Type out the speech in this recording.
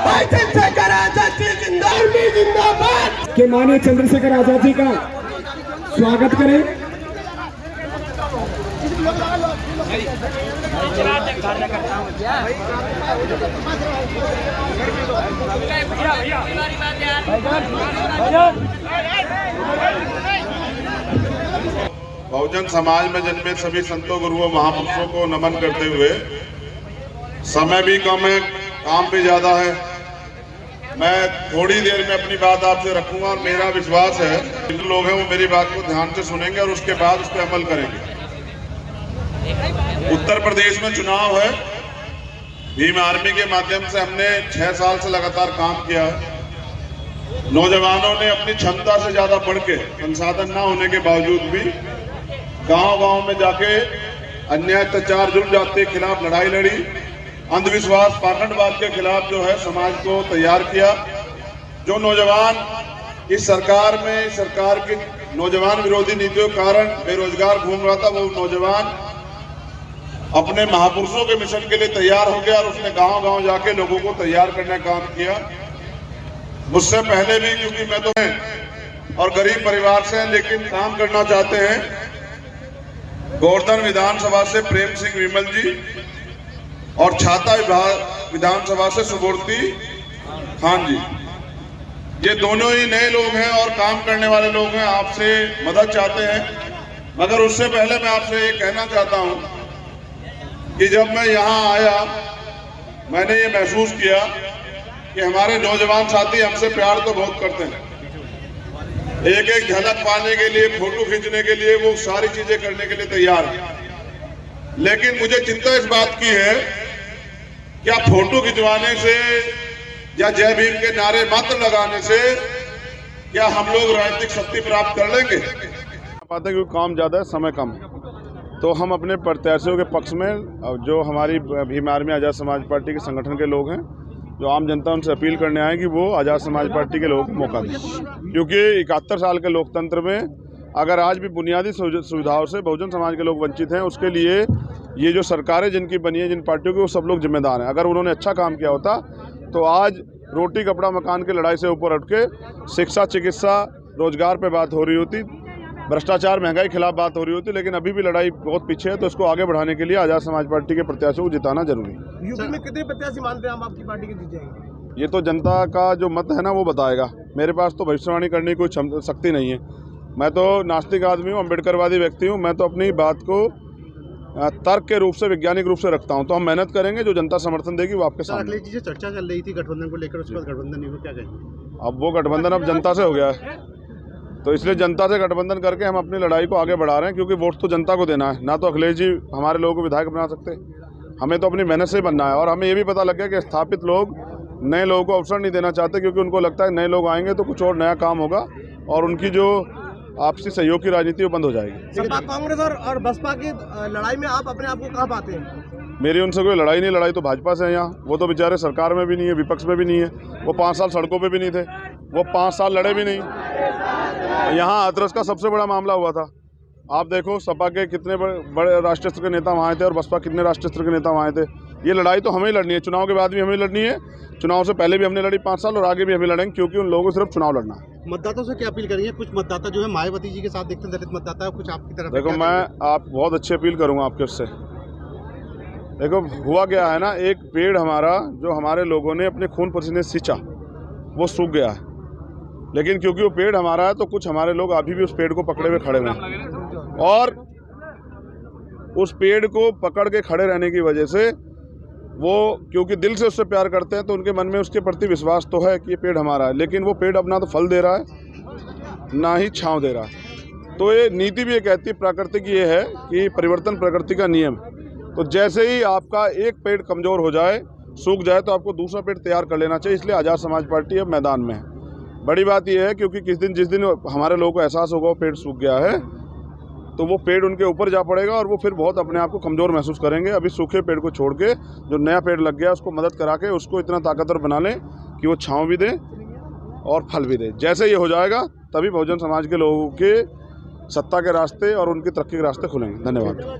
भाई चंद्रशेखर आजाद जी जिंदाबाद के माननीय चंद्रशेखर आजाद जी का स्वागत करें। बहुजन समाज में जन्मे सभी संतों गुरुओं महापुरुषों को नमन करते हुए, समय भी कम है, काम भी ज्यादा है, मैं थोड़ी देर में अपनी बात आपसे रखूंगा और मेरा विश्वास है जो लोग हैं वो मेरी बात को ध्यान से सुनेंगे और उसके बाद उस पर अमल करेंगे। उत्तर प्रदेश में चुनाव है। भीम आर्मी के माध्यम से हमने 6 साल से लगातार काम किया है। नौजवानों ने अपनी क्षमता से ज्यादा बढ़ के, संसाधन ना होने के बावजूद भी गांव-गांव में जाके अन्याय, अत्याचार, जुल्म जाति के खिलाफ लड़ाई लड़ी, अंधविश्वास, पाखंडवाद के खिलाफ जो है समाज को तैयार किया। जो नौजवान इस सरकार में, सरकार की नौजवान विरोधी नीतियों के कारण बेरोजगार घूम रहा था, वो नौजवान अपने महापुरुषों के मिशन के लिए तैयार हो गया और उसने गांव-गांव जाके लोगों को तैयार करने का काम किया। मुझसे पहले भी, क्योंकि मैं तो और गरीब परिवार से हैं लेकिन काम करना चाहते हैं, गोवर्धन विधानसभा से प्रेम सिंह विमल जी और छाता विधानसभा से सुबोधती खान जी, ये दोनों ही नए लोग हैं और काम करने वाले लोग हैं, आपसे मदद चाहते हैं। मगर उससे पहले मैं आपसे ये कहना चाहता हूं कि जब मैं यहां आया मैंने ये महसूस किया कि हमारे नौजवान साथी हमसे प्यार तो बहुत करते हैं, एक एक झलक पाने के लिए, फोटो खींचने के लिए वो सारी चीजें करने के लिए तैयार है। लेकिन मुझे चिंता इस बात की है, क्या फोटो खिंचवाने से या जय भीम के नारे मात्र लगाने से क्या हम लोग राजनीतिक शक्ति प्राप्त कर लेंगे? पाते क्योंकि काम ज्यादा है, समय कम है, तो हम अपने प्रत्याशियों के पक्ष में, जो हमारी भीम आर्मी आजाद समाज पार्टी के संगठन के लोग हैं, जो आम जनता उनसे अपील करने आए कि वो आजाद समाज पार्टी के लोगों को मौका दें, क्योंकि 71 साल के लोकतंत्र में अगर आज भी बुनियादी सुविधाओं से बहुजन समाज के लोग वंचित हैं, उसके लिए ये जो सरकारें जिनकी बनी है, जिन पार्टियों की, वो सब लोग जिम्मेदार हैं। अगर उन्होंने अच्छा काम किया होता तो आज रोटी कपड़ा मकान की लड़ाई से ऊपर उठ के शिक्षा, चिकित्सा, रोजगार पे बात हो रही होती, भ्रष्टाचार, महंगाई खिलाफ बात हो रही होती। लेकिन अभी भी लड़ाई बहुत पीछे है, तो इसको आगे बढ़ाने के लिए आजाद समाज पार्टी के प्रत्याशियों को जिताना जरूरी है। यूपी में कितने प्रत्याशी मानते हैं हम आपकी पार्टी के जीत जाएंगे? ये तो जनता का जो मत है ना वो बताएगा। मेरे पास तो भविष्यवाणी करने की कोई शक्ति नहीं है। मैं तो नास्तिक आदमी हूँ, अम्बेडकरवादी व्यक्ति हूँ। मैं तो अपनी बात को तर्क के रूप से, वैज्ञानिक रूप से रखता हूँ। तो हम मेहनत करेंगे, जो जनता समर्थन देगी वो आपके सामने। अखिलेश जी से चर्चा चल रही थी गठबंधन को लेकर, उसके बाद गठबंधन नहीं हुआ, क्या कहेंगे? अब वो गठबंधन अब जनता से हो गया है, तो इसलिए जनता से गठबंधन करके हम अपनी लड़ाई को आगे बढ़ा रहे हैं, क्योंकि वोट तो जनता को देना है। ना तो अखिलेश जी हमारे लोगों को विधायक बना सकते, हमें तो अपनी मेहनत से बनना है। और हमें ये भी पता लग गया कि स्थापित लोग नए लोगों को अवसर नहीं देना चाहते, क्योंकि उनको लगता है नए लोग आएंगे तो कुछ और नया काम होगा और उनकी जो आपसी सहयोग की राजनीति वो बंद हो जाएगी। सपा, कांग्रेस और बसपा की लड़ाई में आप अपने आप को कहाँ पाते हैं? मेरी उनसे कोई लड़ाई नहीं, लड़ाई तो भाजपा से है यहाँ। वो तो बेचारे सरकार में भी नहीं है, विपक्ष में भी नहीं है, वो 5 साल सड़कों पे भी नहीं थे, वो 5 साल लड़े भी नहीं। यहाँ हाथरस का सबसे बड़ा मामला हुआ था, आप देखो सपा के कितने बड़े राष्ट्रीय स्तर के नेता वहाँ आए थे और बसपा कितने राष्ट्रीय स्तर के नेता वहाँ आए थे। ये लड़ाई तो हमें ही लड़नी है, चुनाव के बाद भी हमें लड़नी है, चुनाव से पहले भी हमने लड़ी 5 साल और आगे भी हमें लड़ेंगे, क्योंकि उन लोगों को सिर्फ चुनाव लड़ना है। मतदाताओं से क्या अपील करेंगे? कुछ मतदाता जो है मायावती जी के साथ देखते हैं, दलित मतदाता, कुछ आपकी तरफ? देखो, मैं आप बहुत अच्छी अपील करूँगा आपके उससे। देखो हुआ क्या है ना, एक पेड़ हमारा जो हमारे लोगों ने अपने खून पसीने से सींचा वो सूख गया है, लेकिन क्योंकि वो पेड़ हमारा है तो कुछ हमारे लोग अभी भी उस पेड़ को पकड़े हुए खड़े हुए हैं, और उस पेड़ को पकड़ के खड़े रहने की वजह से वो, क्योंकि दिल से उससे प्यार करते हैं, तो उनके मन में उसके प्रति विश्वास तो है कि ये पेड़ हमारा है। लेकिन वो पेड़ अब ना तो फल दे रहा है ना ही छांव दे रहा है। तो ये नीति भी ये कहती है, प्रकृति की ये है कि परिवर्तन प्रकृति का नियम। तो जैसे ही आपका एक पेड़ कमज़ोर हो जाए, सूख जाए, तो आपको दूसरा पेड़ तैयार कर लेना चाहिए। इसलिए आज़ाद समाज पार्टी अब मैदान में है। बड़ी बात यह है क्योंकि जिस दिन हमारे लोगों को एहसास होगा वो पेड़ सूख गया है, तो वो पेड़ उनके ऊपर जा पड़ेगा और वो फिर बहुत अपने आप को कमज़ोर महसूस करेंगे। अभी सूखे पेड़ को छोड़ के जो नया पेड़ लग गया उसको मदद करा के उसको इतना ताकतवर बना लें कि वो छाँव भी दे और फल भी दे। जैसे ये हो जाएगा तभी बहुजन समाज के लोगों के सत्ता के रास्ते और उनकी तरक्की के रास्ते खुलेंगे। धन्यवाद।